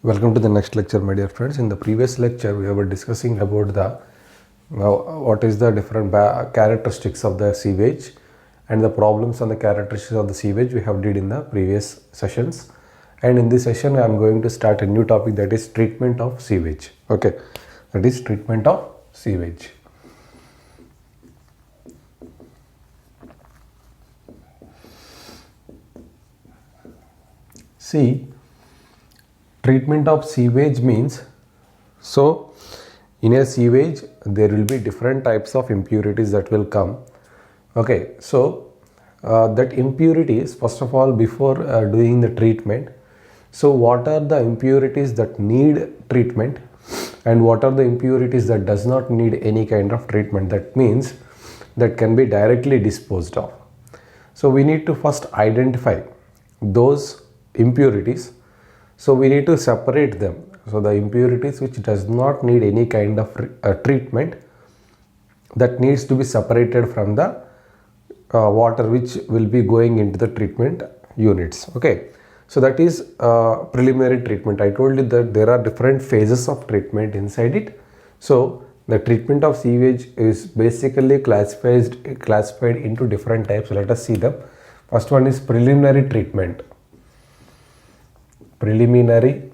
Welcome to the next lecture, my dear friends. In the previous lecture, we were discussing about the what is the different characteristics of the sewage and the problems on the characteristics of the sewage we have did in the previous sessions. And in this session, I am going to start a new topic, that is treatment of sewage. Okay, that is treatment of sewage. See, treatment of sewage means, so in a sewage there will be different types of impurities that will come. Okay, so that impurities, first of all, before doing the treatment, so what are the impurities that need treatment and what are the impurities that does not need any kind of treatment, that means that can be directly disposed of. So we need to first identify those impurities. So we need to separate them. So the impurities which does not need any kind of treatment, that needs to be separated from the water which will be going into the treatment units. Okay, so that is preliminary treatment. I told you that there are different phases of treatment inside it. So the treatment of sewage is basically classified into different types. Let us see them. First one is preliminary treatment. Preliminary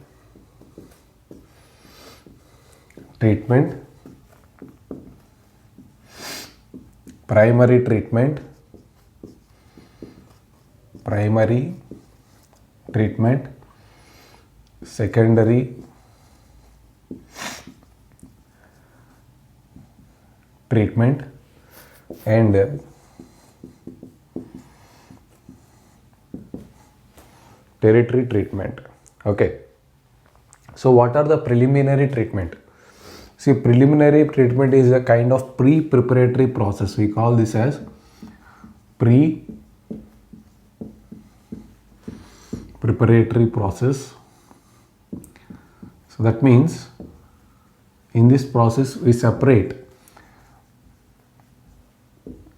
treatment, primary treatment, secondary treatment, and tertiary treatment. Okay, so what are the preliminary treatment? See, preliminary treatment is a kind of pre-preparatory process. We call this as pre-preparatory process. So that means in this process we separate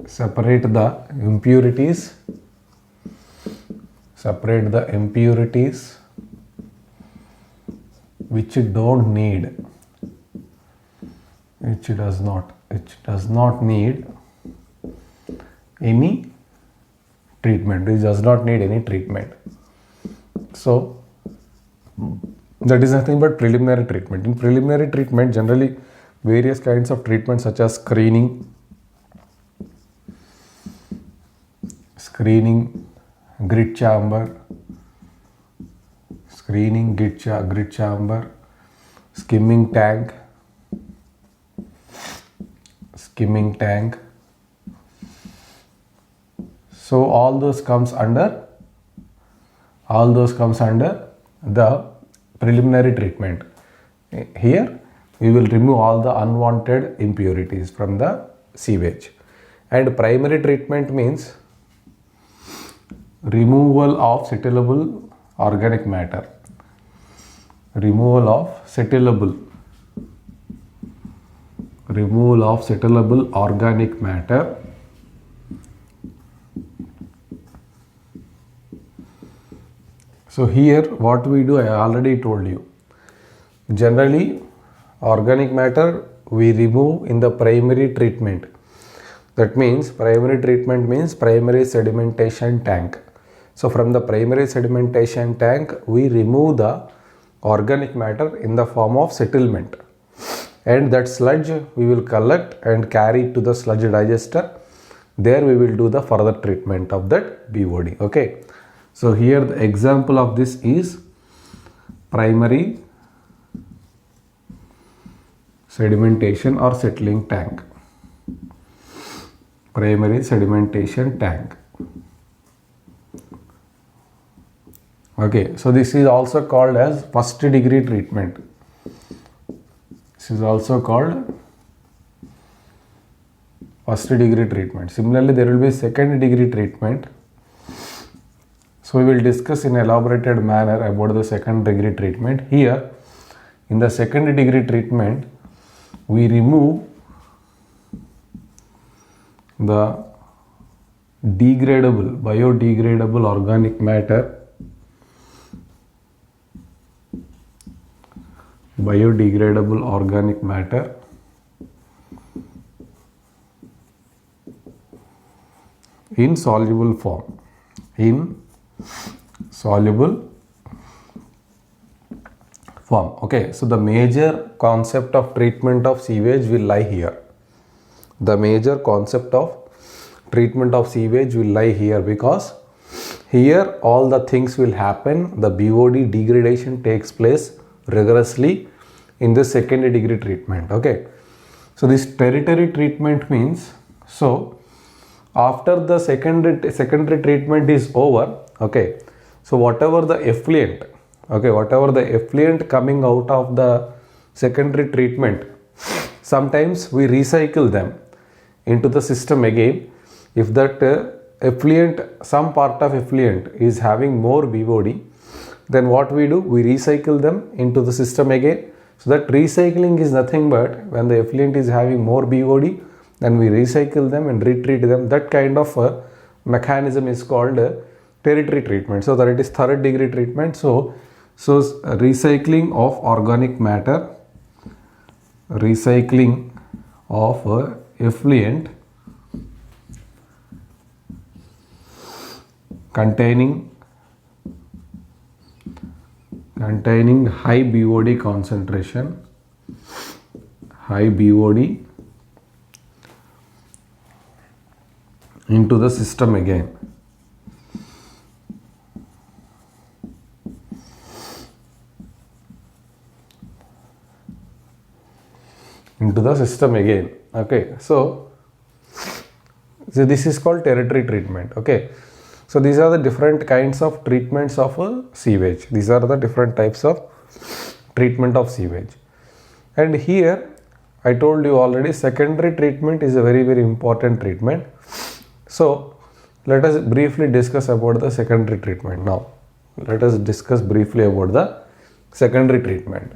the impurities which don't need, which does not need any treatment, which does not need any treatment. So that is nothing but preliminary treatment. In preliminary treatment, generally various kinds of treatment such as screening, grit chamber, skimming tank, so all those comes under the preliminary treatment. Here we will remove all the unwanted impurities from the sewage. And primary treatment means removal of settleable organic matter. Removal of settleable organic matter. So here what we do, I already told you. Generally organic matter we remove in the primary treatment. That means primary treatment means primary sedimentation tank. So from the primary sedimentation tank we remove the organic matter in the form of settlement, and that sludge we will collect and carry it to the sludge digester. There we will do the further treatment of that BOD. Okay, so here the example of this is primary sedimentation or settling tank. Primary sedimentation tank. Okay, so this is also called as first degree treatment. This is also called first degree treatment. Similarly, there will be second degree treatment. So we will discuss in elaborated manner about the second degree treatment. Here, in the second degree treatment, we remove the biodegradable organic matter biodegradable organic matter in soluble form. Okay, so the major concept of treatment of sewage will lie here. Because here all the things will happen. The BOD degradation takes place rigorously in the secondary degree treatment. Okay, so this tertiary treatment means, so after the secondary treatment is over, okay, so whatever the effluent coming out of the secondary treatment, sometimes we recycle them into the system again. If that effluent, some part of effluent is having more BOD, then what we do, we recycle them into the system again. So that recycling is nothing but when the effluent is having more BOD, then we recycle them and retreat them. That kind of mechanism is called tertiary treatment. So that it is third degree treatment. So recycling of organic matter, recycling of effluent containing high BOD concentration, into the system again. Okay, so this is called tertiary treatment. Okay, so these are the different kinds of treatments of sewage. These are the different types of treatment of sewage. And here I told you already, secondary treatment is a very, very important treatment. So let us briefly discuss about the secondary treatment now. Let us discuss briefly about the secondary treatment.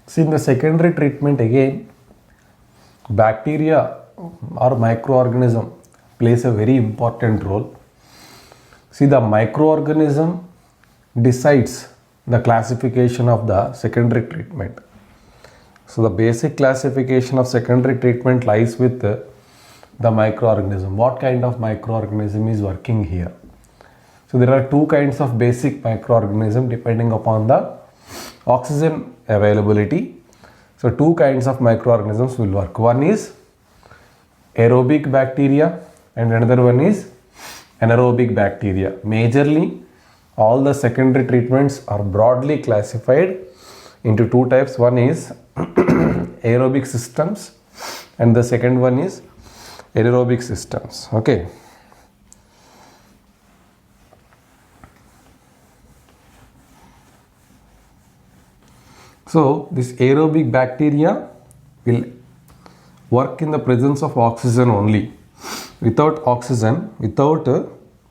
See, in the secondary treatment again, bacteria or microorganism plays a very important role. See, the microorganism decides the classification of the secondary treatment. So the basic classification of secondary treatment lies with the microorganism. What kind of microorganism is working here? So there are two kinds of basic microorganism depending upon the oxygen availability. So two kinds of microorganisms will work. One is aerobic bacteria and another one is anaerobic bacteria. Majorly all the secondary treatments are broadly classified into two types. One is aerobic systems and the second one is anaerobic systems. Okay. So this aerobic bacteria will work in the presence of oxygen only. Without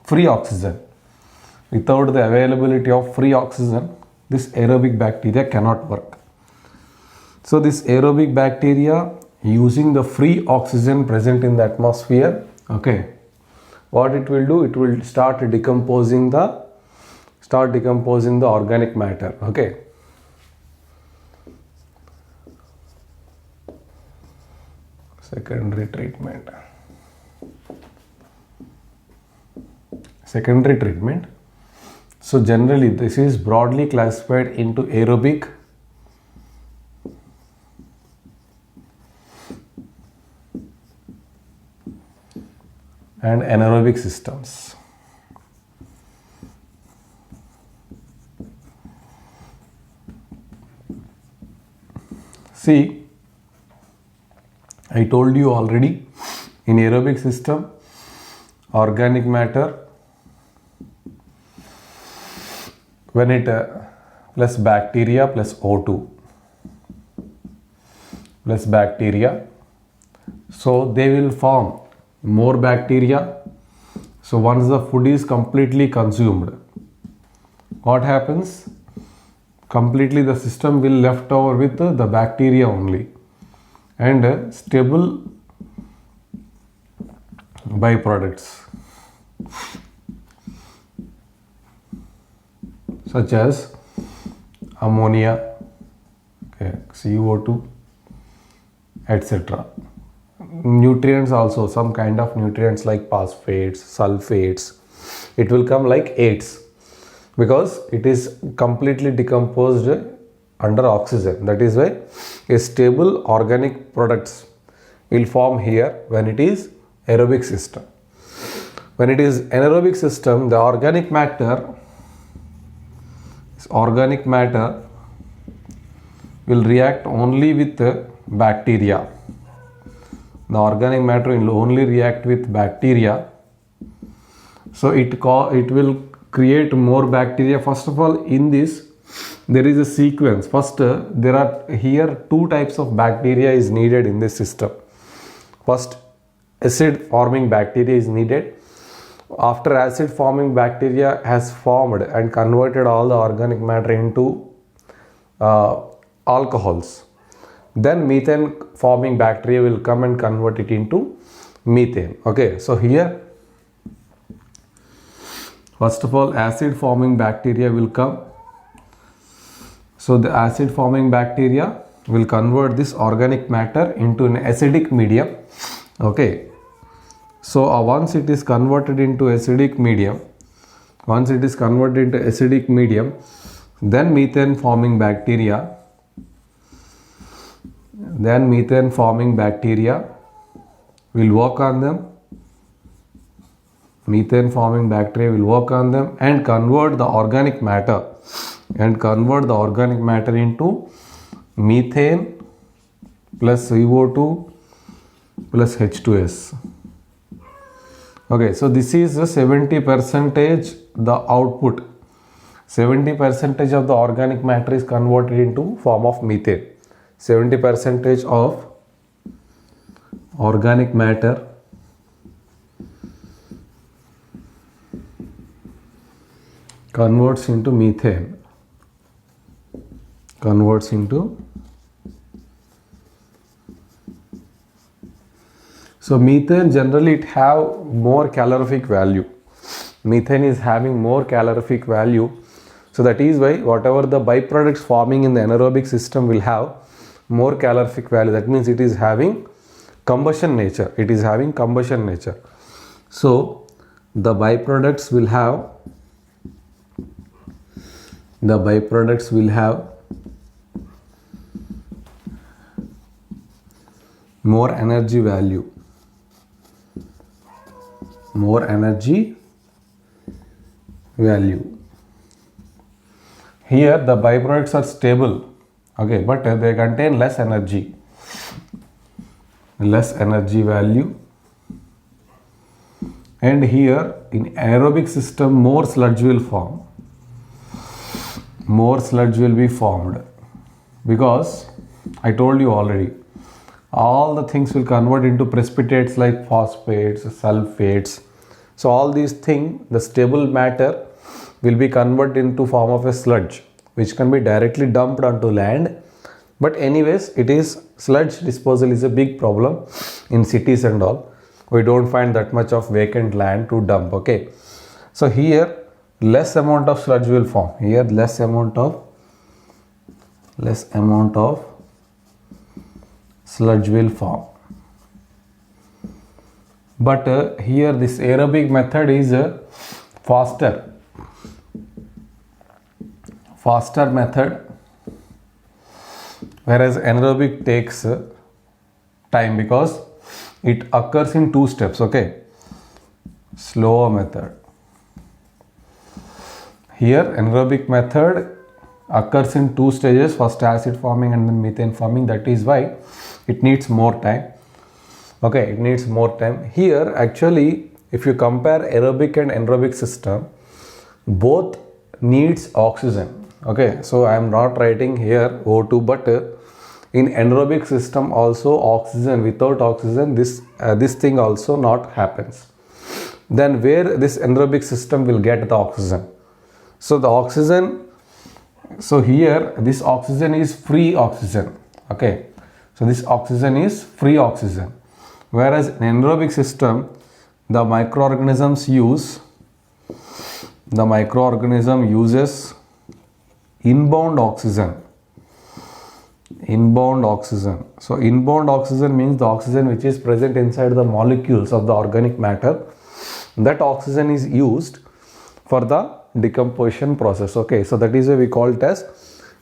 free oxygen, without the availability of free oxygen, this aerobic bacteria cannot work. So this aerobic bacteria, using the free oxygen present in the atmosphere, okay, what it will do, it will start decomposing the organic matter. Okay. Secondary treatment. So generally this is broadly classified into aerobic and anaerobic systems. See, I told you already, In aerobic system, organic matter, when it plus bacteria plus O2 plus bacteria, so they will form more bacteria. So once the food is completely consumed, what happens? Completely the system will left over with the bacteria only, and stable byproducts such as ammonia, okay, CO2, etc. Nutrients also, some kind of nutrients like phosphates, sulfates, it will come like 8s because it is completely decomposed under oxygen. That is why a stable organic products will form here when it is aerobic system. When it is anaerobic system, the organic matter will react only with bacteria. The organic matter will only react with bacteria. So it will create more bacteria. First of all, in this there is a sequence. First, there are here two types of bacteria is needed in this system. First, acid forming bacteria is needed. After acid forming bacteria has formed and converted all the organic matter into alcohols, then methane forming bacteria will come and convert it into methane. Okay, so here first of all acid forming bacteria will come. So the acid forming bacteria will convert this organic matter into an acidic medium. Okay, so once it is converted into acidic medium, then methane forming bacteria will work on them. Methane forming bacteria will work on them and convert the organic matter into methane plus CO2 plus H2S. Okay, so this is the 70% the output. 70% of the organic matter is converted into form of methane. 70% of organic matter converts into methane. So methane generally it have more calorific value. Methane is having more calorific value. So that is why whatever the byproducts forming in the anaerobic system will have more calorific value. That means it is having combustion nature. So the byproducts will have more energy value. Here the byproducts are stable, okay, but they contain less energy value. And here in aerobic system more sludge will be formed because I told you already, all the things will convert into precipitates like phosphates, sulfates. So all these things, the stable matter will be converted into form of a sludge which can be directly dumped onto land. But anyways, it is sludge disposal is a big problem in cities and all. We don't find that much of vacant land to dump. Okay, so here less amount of sludge will form. Here less amount of sludge will form. But here this aerobic method is faster method, whereas anaerobic takes time because it occurs in 2 steps. Okay, slower method. Here anaerobic method occurs in 2 stages, first acid forming and then methane forming. That is why it needs more time. Okay, it needs more time. Here actually, if you compare aerobic and anaerobic system, both needs oxygen. Okay, so I am not writing here O2, but in anaerobic system also oxygen, without oxygen this thing also not happens. Then where this anaerobic system will get the oxygen? So the oxygen, so here this oxygen is free oxygen. Okay, so this oxygen is free oxygen, whereas in anaerobic system the microorganism uses inbound oxygen. So inbound oxygen means the oxygen which is present inside the molecules of the organic matter. That oxygen is used for the decomposition process. Okay, so that is why we call it as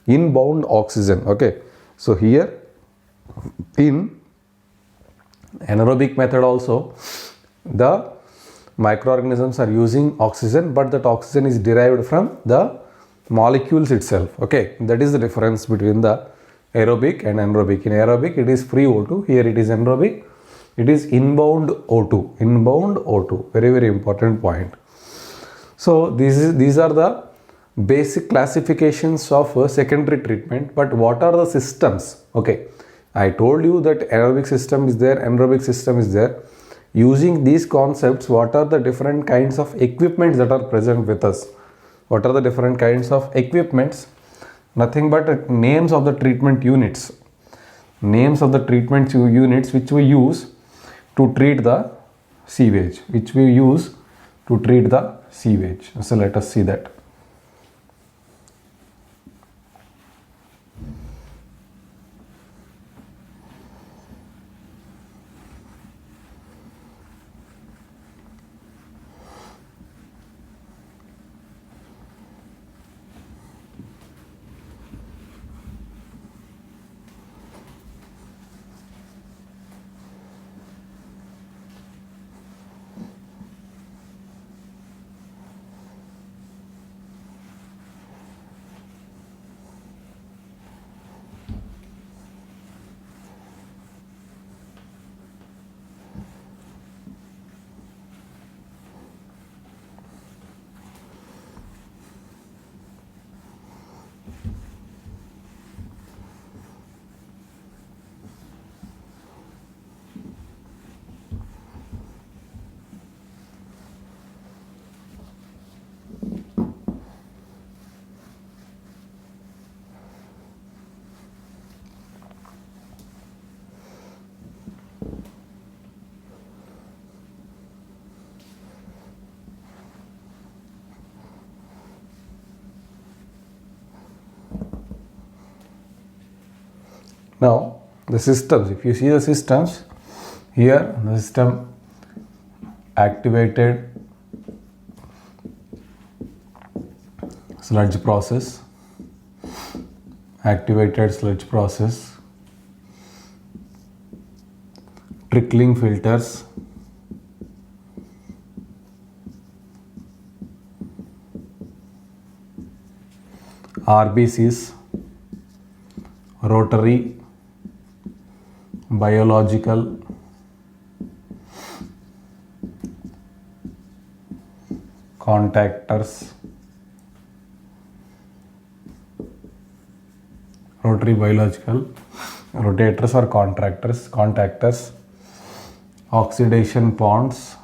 inbound oxygen. Okay, so here in anaerobic method also the microorganisms are using oxygen, but that oxygen is derived from the molecules itself. Okay, that is the difference between the aerobic and anaerobic. In aerobic it is free O2, here it is anaerobic, it is inbound O2. Very important point. So these are the basic classifications of secondary treatment. But what are the systems? Okay, I told you that aerobic system is there, anaerobic system is there. Using these concepts, what are the different kinds of equipments that are present with us? What are the different kinds of equipments? Nothing but names of the treatment units. Names of the treatment units which we use to treat the sewage. So let us see that. Now the systems, if you see the systems, here the system activated sludge process, trickling filters, RBCs, rotary, biological, contactors, rotary, biological, rotators or contactors, oxidation ponds,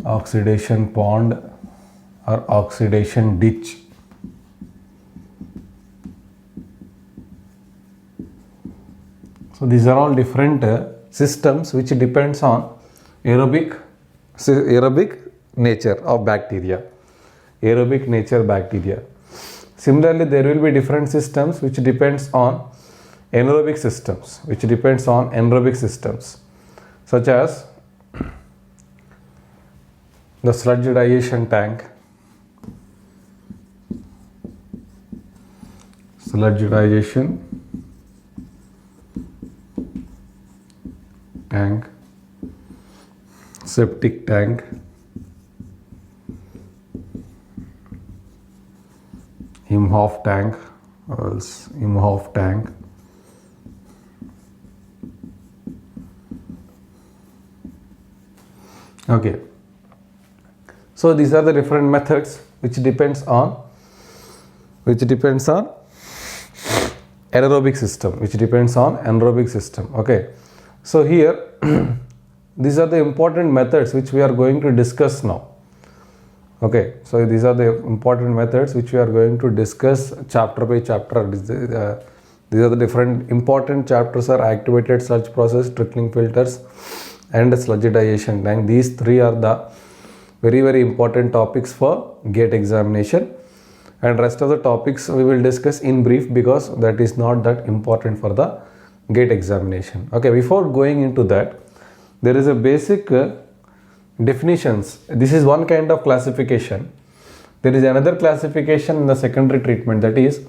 oxidation pond or oxidation ditch. So these are all different systems which depends on aerobic nature of bacteria. Similarly, there will be different systems which depends on anaerobic systems, such as the sludge digestion tank, septic tank, Imhoff tank, Okay, so these are the different methods which depends on anaerobic system. Okay, so here these are the important methods which we are going to discuss now. Okay, so these are the important methods which we are going to discuss chapter by chapter. These are the different important chapters are activated sludge process, trickling filters and sludge digestion tank. These three are the very important topics for GATE examination, and rest of the topics we will discuss in brief because that is not that important for the GATE examination. Okay, before going into that, there is a basic definitions. This is one kind of classification. There is another classification in the secondary treatment, that is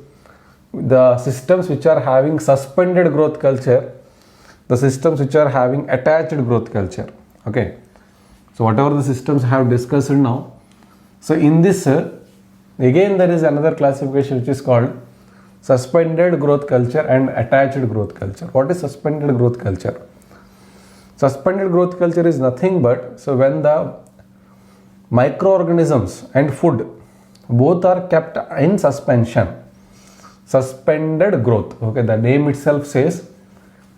the systems which are having suspended growth culture, the systems which are having attached growth culture. Okay, so whatever the systems I have discussed now, so in this again there is another classification which is called suspended growth culture and attached growth culture. What is suspended growth culture? Suspended growth culture is nothing but, so when the microorganisms and food both are kept in suspension, suspended growth. Okay, the name itself says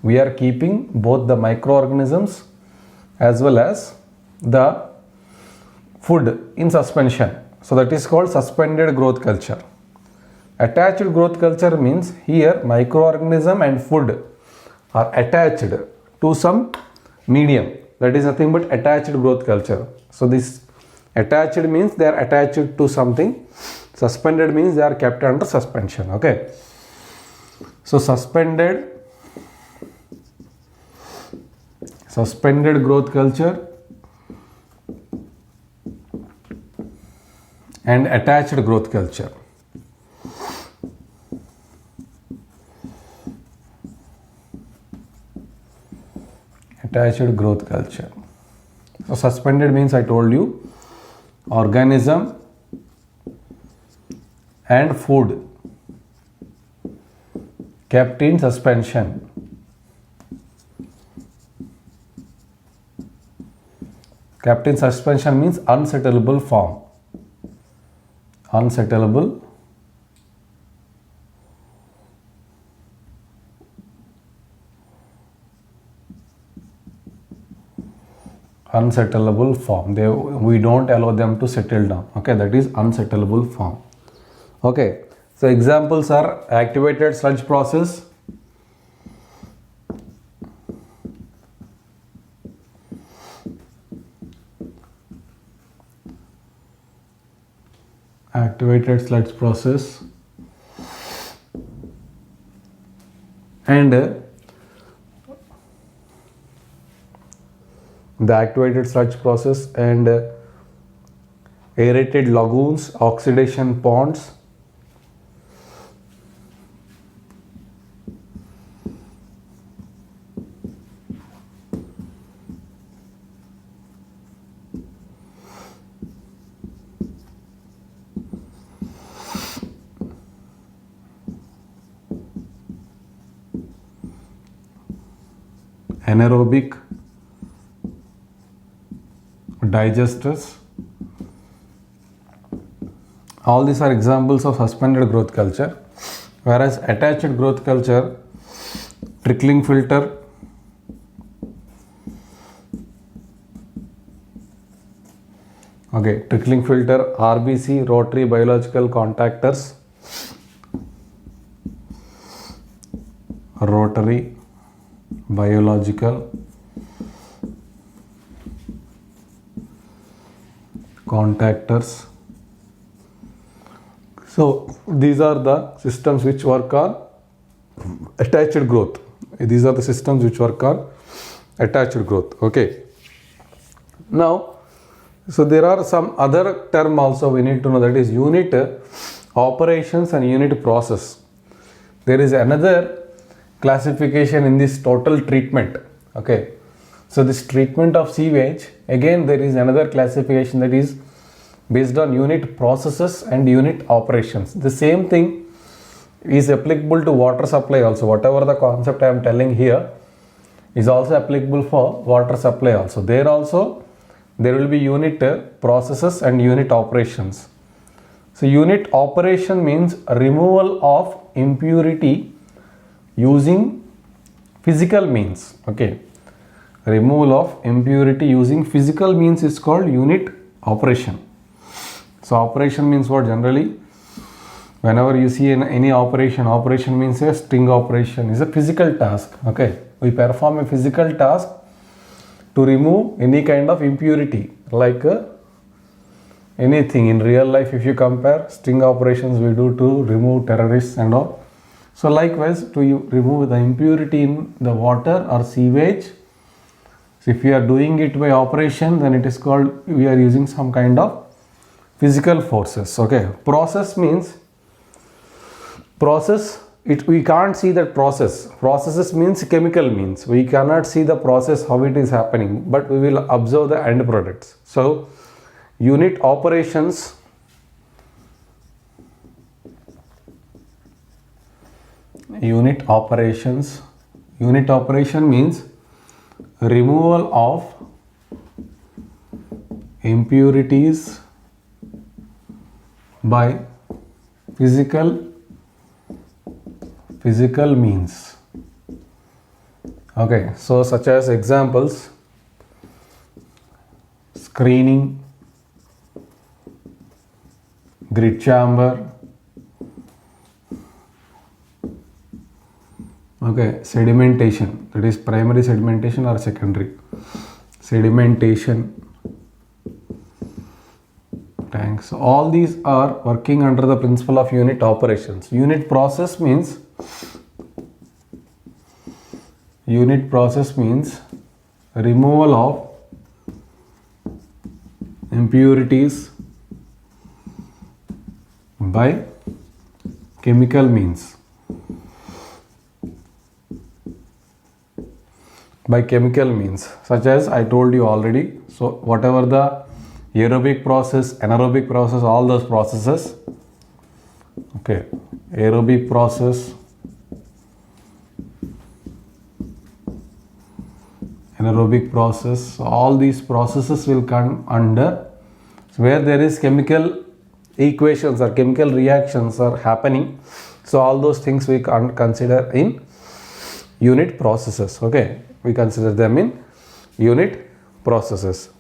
we are keeping both the microorganisms as well as the food in suspension. So that is called suspended growth culture. Attached growth culture means here microorganism and food are attached to some medium. That is nothing but attached growth culture. So this attached means they are attached to something. Suspended means they are kept under suspension. Okay, so suspended growth culture and attached growth culture. Attached growth culture. So suspended means I told you organism and food kept in suspension. Kept in suspension means unsettleable form. Unsettleable form. We don't allow them to settle down. Okay, that is unsettleable form. Okay, so examples are activated sludge process, and the activated sludge process and aerated lagoons, oxidation ponds, anaerobic digesters. All these are examples of suspended growth culture, whereas attached growth culture, trickling filter, RBC, rotary biological contactors, rotary biological contactors. So these are the systems which work on attached growth. These are the systems which work on attached growth. Okay. Now, so there are some other term also we need to know, that is unit operations and unit process. There is another classification in this total treatment. Okay, so this treatment of sewage, again there is another classification that is based on unit processes and unit operations. The same thing is applicable to water supply also. Whatever the concept I am telling here is also applicable for water supply also. There also there will be unit processes and unit operations. So unit operation means removal of impurity using physical means. Okay, removal of impurity using physical means is called unit operation. So operation means what? Generally, whenever you see any operation means a string operation is a physical task. Okay, we perform a physical task to remove any kind of impurity, like anything in real life. If you compare, string operations we do to remove terrorists and all. So likewise, to remove the impurity in the water or sewage, so if we are doing it by operation, then it is called, we are using some kind of physical forces. Okay, process means we can't see that process. Processes means chemical means. We cannot see the process how it is happening, but we will observe the end products. So unit operations unit operation means removal of impurities by physical means. Okay, so such as examples: screening, grit chamber, okay, sedimentation, that is primary sedimentation or secondary sedimentation tanks. All these are working under the principle of unit operations. Unit process means removal of impurities by chemical means. Such as I told you already. So whatever the aerobic process, anaerobic process, all those processes, okay, aerobic process, anaerobic process, all these processes will come under where there is chemical equations or chemical reactions are happening. So all those things we can consider in unit processes. Okay, we consider them in unit processes.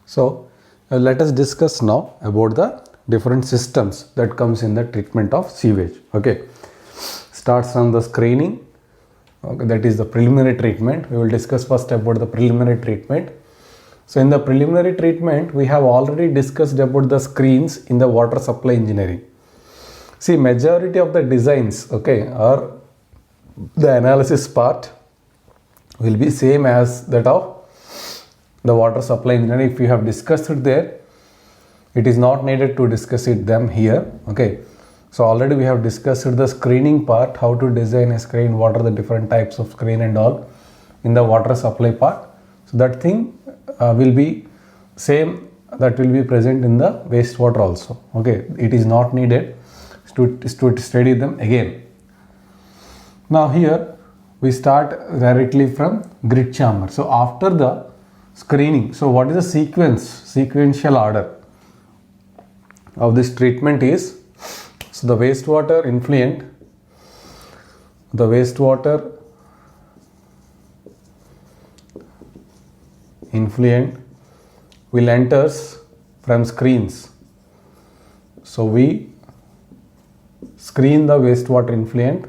So let us discuss now about the different systems that comes in the treatment of sewage. Okay, starts from the screening. Okay, that is the preliminary treatment. We will discuss first about the preliminary treatment. So in the preliminary treatment, we have already discussed about the screens in the water supply engineering. See, majority of the designs, okay, or the analysis part will be same as that of the water supply engineering. If you have discussed it there, it is not needed to discuss it them here. Okay, so already we have discussed the screening part, how to design a screen, what are the different types of screen and all in the water supply part. So that thing will be same, that will be present in the wastewater also. Okay, it is not needed to study them again. Now here we start directly from grit chamber. So after the screening, so what is the sequential order of this treatment is, so the wastewater influent will enters from screens. So we screen the wastewater influent.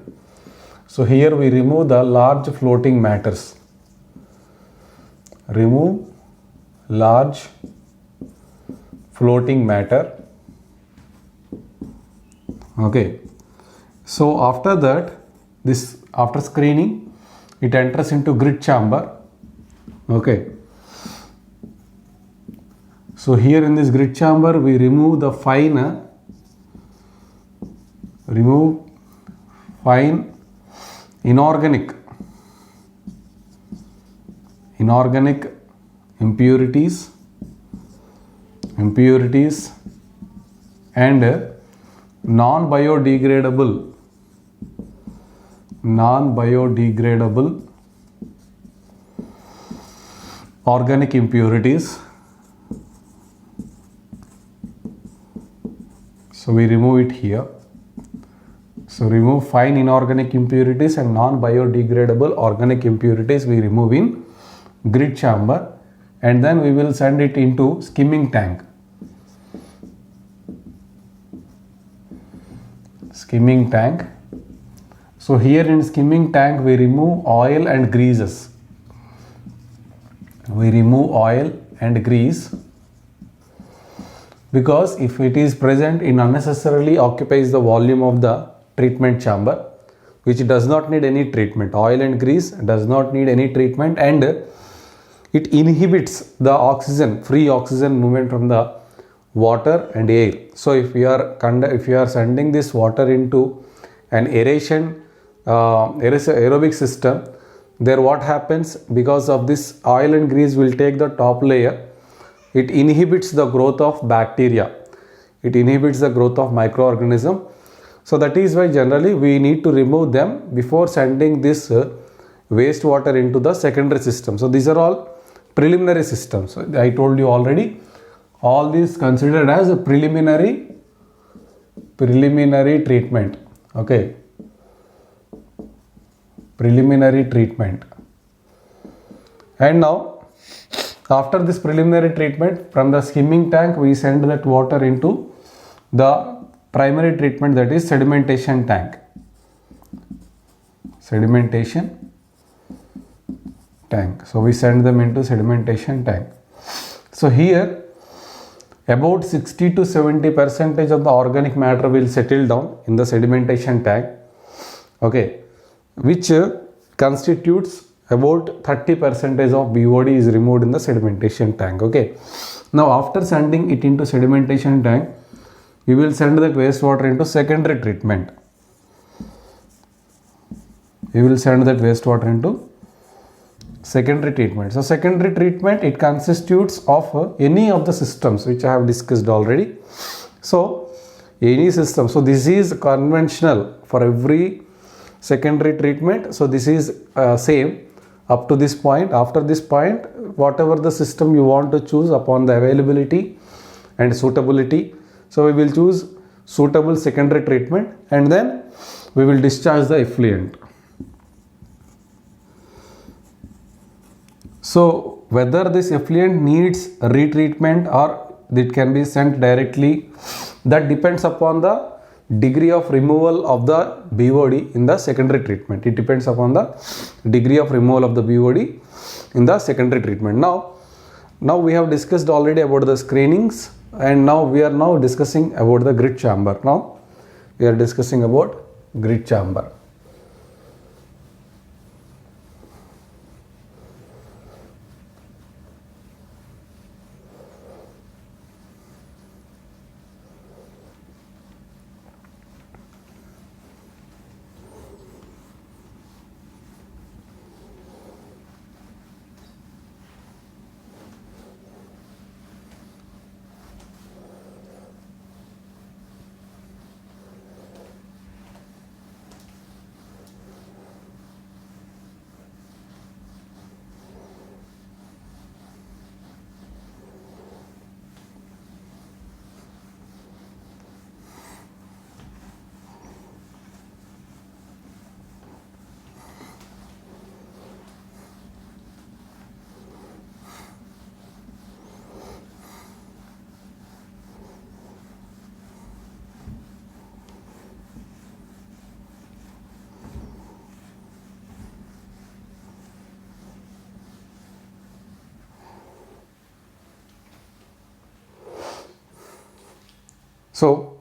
So here we remove the large floating matters. Remove large floating matter. Okay. So after that, after screening, it enters into grit chamber. Okay. So here in this grit chamber, we remove the fine inorganic impurities and non-biodegradable organic impurities. So we remove it here. So remove fine inorganic impurities and non-biodegradable organic impurities we remove in grid chamber, and then we will send it into skimming tank. Skimming tank. So here in skimming tank we remove oil and greases. We remove oil and grease because if it is present, it unnecessarily occupies the volume of the treatment chamber, which does not need any treatment. Oil and grease does not need any treatment, and it inhibits the oxygen, free oxygen movement from the water and air. So if you are sending this water into an aerobic system, there what happens, because of this oil and grease will take the top layer, it inhibits the growth of bacteria, it inhibits the growth of microorganism. So that is why generally we need to remove them before sending this wastewater into the secondary system. So these are all preliminary systems. So I told you already, all these considered as a preliminary treatment. Okay, preliminary treatment. And now after this preliminary treatment, from the skimming tank we send that water into the primary treatment, that is sedimentation tank. Sedimentation tank. So we send them into sedimentation tank. So here about 60 to 70% of the organic matter will settle down in the sedimentation tank. Okay, which constitutes about 30% of BOD is removed in the sedimentation tank. Okay, now after sending it into sedimentation tank, we will send the wastewater into secondary treatment. We will send that wastewater into secondary treatment. So secondary treatment, it constitutes of any of the systems which I have discussed already. So any system. So this is conventional for every secondary treatment. So this is same up to this point. After this point, whatever the system you want to choose upon the availability and suitability, so we will choose suitable secondary treatment, and then we will discharge the effluent. So whether this effluent needs retreatment or it can be sent directly, that depends upon the degree of removal of the BOD in the secondary treatment. It depends upon the degree of removal of the BOD in the secondary treatment. Now we have discussed already about the screenings, and now we are discussing about the grid chamber. Now we are discussing about grid chamber. So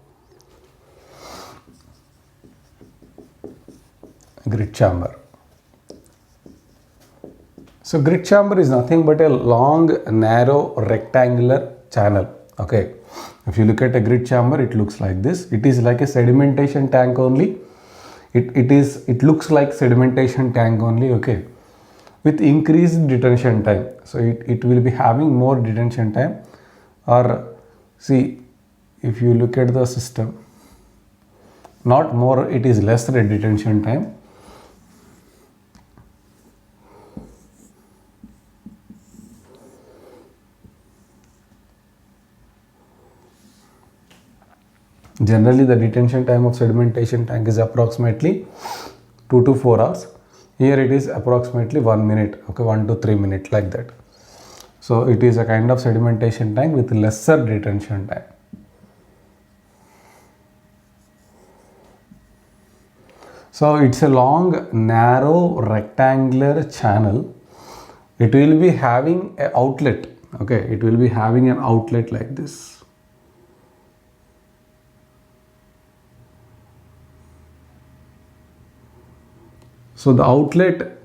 grid chamber. So grid chamber is nothing but a long, narrow, rectangular channel. Okay, if you look at a grid chamber, it looks like this. It is like a sedimentation tank only. It looks like sedimentation tank only. Okay, with increased detention time. So it will be having more detention time. Or see, if you look at the system, not more, it is less detention time. Generally, the detention time of sedimentation tank is approximately 2 to 4 hours. Here it is approximately 1 minute, okay, 1 to 3 minutes, like that. So it is a kind of sedimentation tank with lesser detention time. So it's a long, narrow, rectangular channel. It will be having an outlet, okay, it will be having an outlet like this. So the outlet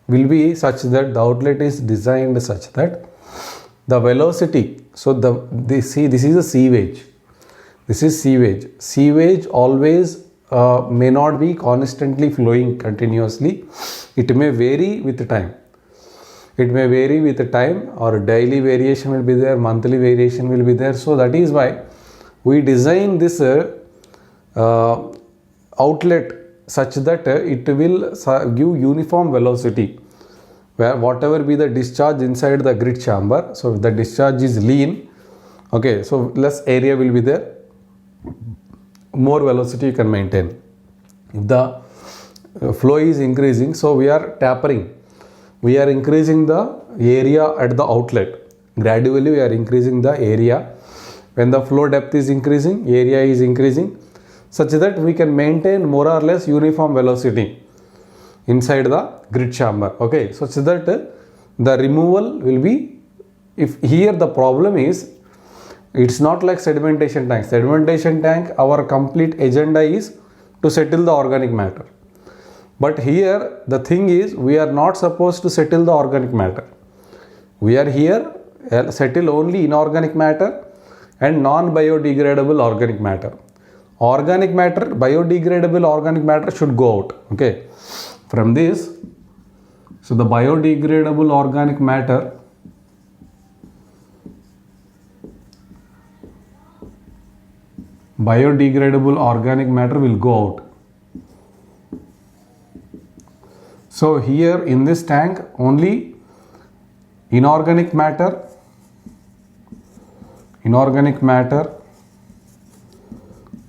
will be such that the outlet is designed such that the velocity, so this is a sewage. This is sewage. Sewage always may not be constantly flowing continuously. It may vary with the time. It may vary with the time, or daily variation will be there, monthly variation will be there. So that is why we design this outlet such that it will give uniform velocity, where whatever be the discharge inside the grit chamber. So if the discharge is lean, okay, so less area will be there, more velocity you can maintain. If the flow is increasing, so we are tapering, we are increasing the area at the outlet. Gradually we are increasing the area. When the flow depth is increasing, area is increasing, such that we can maintain more or less uniform velocity inside the grit chamber, okay, such that the removal will be, if here the problem is, it's not like sedimentation tank. Sedimentation tank, our complete agenda is to settle the organic matter. But here the thing is, we are not supposed to settle the organic matter. We are here settle only inorganic matter and non-biodegradable organic matter. Organic matter, biodegradable organic matter should go out, okay. From this, so the biodegradable organic matter will go out. So here in this tank only inorganic matter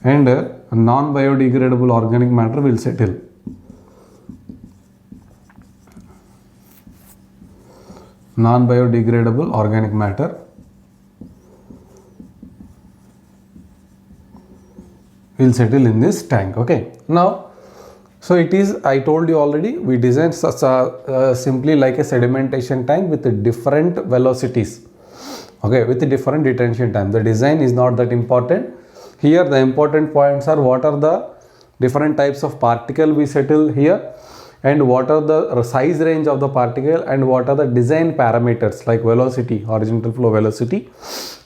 and non-biodegradable organic matter will settle. Non-biodegradable organic matter will settle in this tank, okay. Now, so it is, I told you already, we designed such a simply like a sedimentation tank with different velocities, okay, with different detention time. The design is not that important. Here the important points are what are the different types of particle we settle here, and what are the size range of the particle, and what are the design parameters like velocity, horizontal flow velocity,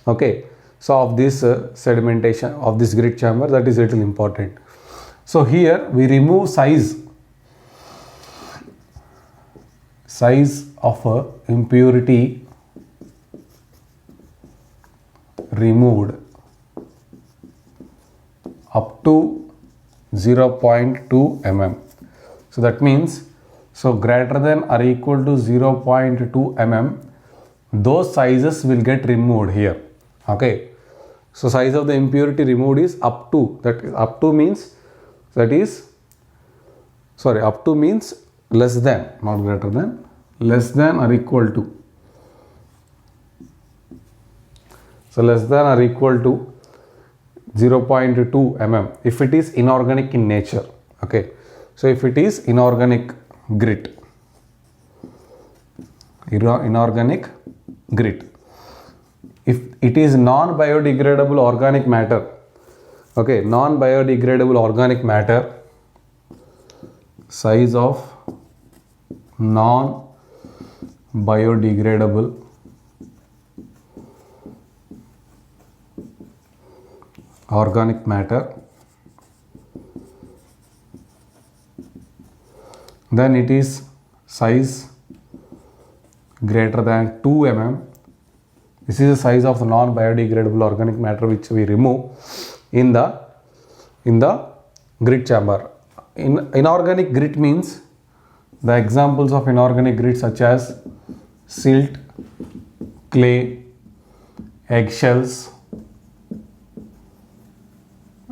okay. So of this sedimentation of this grit chamber, that is little important. So here we remove size of a impurity removed up to 0.2 mm. So that means, so greater than or equal to 0.2 mm, those sizes will get removed here, okay. So size of the impurity removed is up to, that is up to means, that is, sorry, up to means less than, not greater than, less than or equal to. So less than or equal to 0.2 mm if it is inorganic in nature, okay. So if it is inorganic grit, inorganic grit. If it is non-biodegradable organic matter, okay, non-biodegradable organic matter, size of non-biodegradable organic matter, then it is size greater than 2 mm. This is the size of the non-biodegradable organic matter which we remove in the grit chamber. Inorganic grit means the examples of inorganic grit such as silt, clay, eggshells,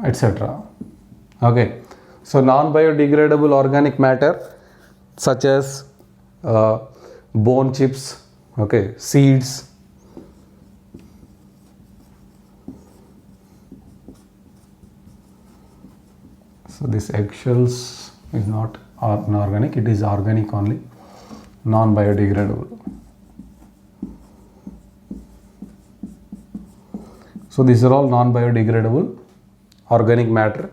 etc. Okay, so non-biodegradable organic matter such as bone chips, okay, seeds, so this eggshells is not inorganic, it is organic only, non-biodegradable. So these are all non-biodegradable organic matter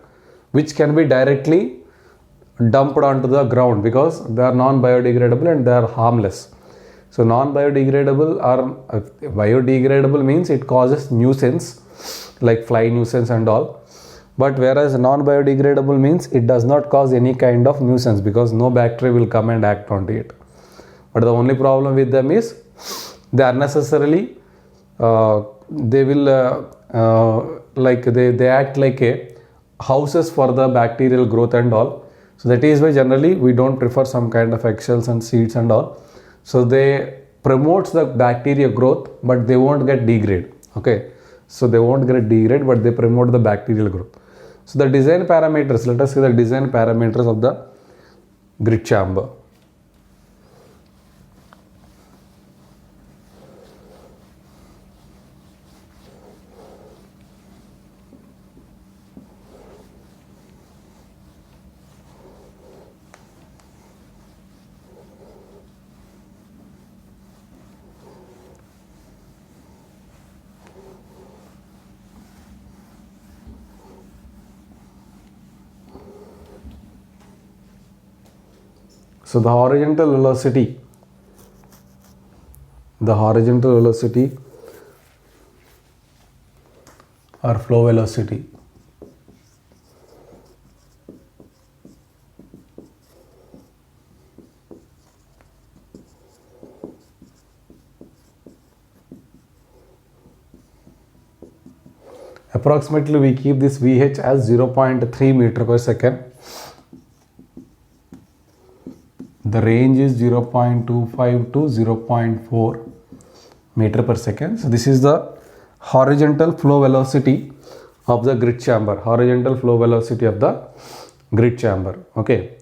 which can be directly dumped onto the ground because they are non-biodegradable and they are harmless. So non-biodegradable are biodegradable means it causes nuisance like fly nuisance and all, but whereas non-biodegradable means it does not cause any kind of nuisance because no bacteria will come and act onto it. But the only problem with them is they unnecessarily they will they act like a houses for the bacterial growth and all. So that is why generally we don't prefer some kind of eggshells and seeds and all. So they promotes the bacteria growth but they won't get degrade. Okay, so they won't get degrade but they promote the bacterial growth. So the design parameters, let us see the design parameters of the grit chamber. So the horizontal velocity or flow velocity approximately we keep this VH as 0.3 meter per second. The range is 0.25 to 0.4 meter per second. So this is the horizontal flow velocity of the grit chamber. Horizontal flow velocity of the grit chamber. Okay,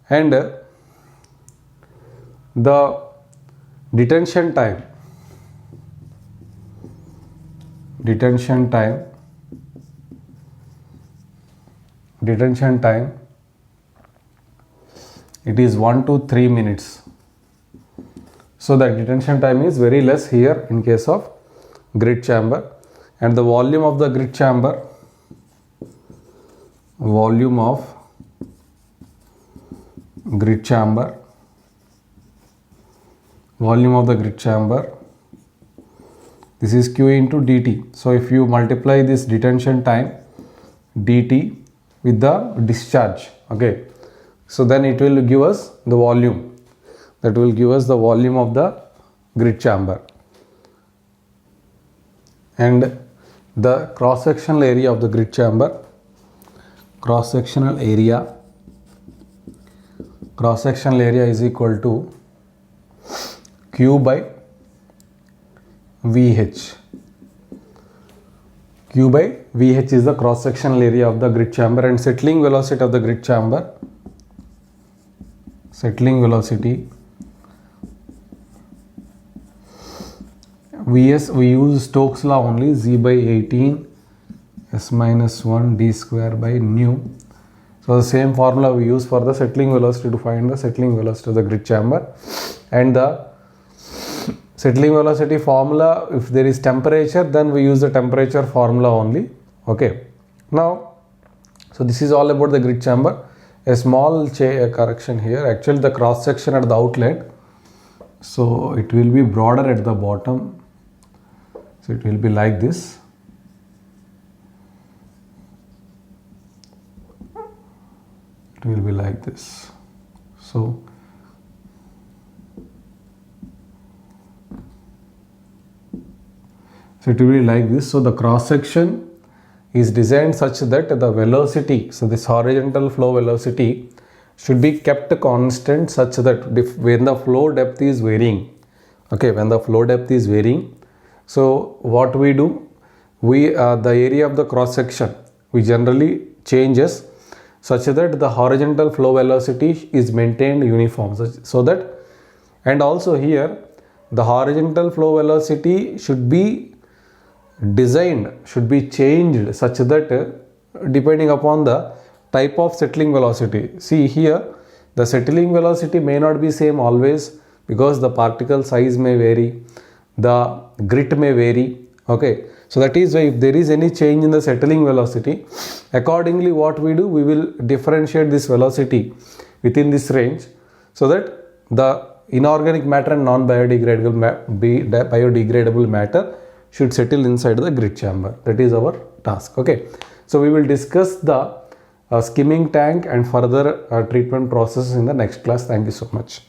and the detention time. It is 1 to 3 minutes. So the detention time is very less here in case of grit chamber, and the volume of the grit chamber, this is Q into dt. So if you multiply this detention time dt with the discharge, okay, so then it will give us the volume. That will give us the volume of the grit chamber. And the cross-sectional area of the grit chamber, cross-sectional area is equal to Q by VH. Q by VH is the cross-sectional area of the grit chamber, and settling velocity of the grit chamber, Vs, we use Stokes law only, Z by 18 S minus 1 d square by nu. So the same formula we use for the settling velocity to find the settling velocity of the grit chamber. And the settling velocity formula, if there is temperature, then we use the temperature formula only. Okay, now so this is all about the grit chamber. A small correction here, actually the cross section at the outlet, so it will be broader at the bottom, so it will be like this. It will be like this. So it will be like this. So the cross section is designed such that the velocity, so this horizontal flow velocity should be kept constant such that when the flow depth is varying, okay, so what we do, we the area of the cross section, we generally changes such that the horizontal flow velocity is maintained uniform, so that, and also here the horizontal flow velocity should be designed, should be changed such that depending upon the type of settling velocity. See here, the settling velocity may not be same always, because the particle size may vary, the grit may vary. Okay, so that is why if there is any change in the settling velocity, accordingly what we do, we will differentiate this velocity within this range, so that the inorganic matter and biodegradable matter should settle inside the grit chamber. That is our task. Okay, so we will discuss the skimming tank and further treatment process in the next class. Thank you so much.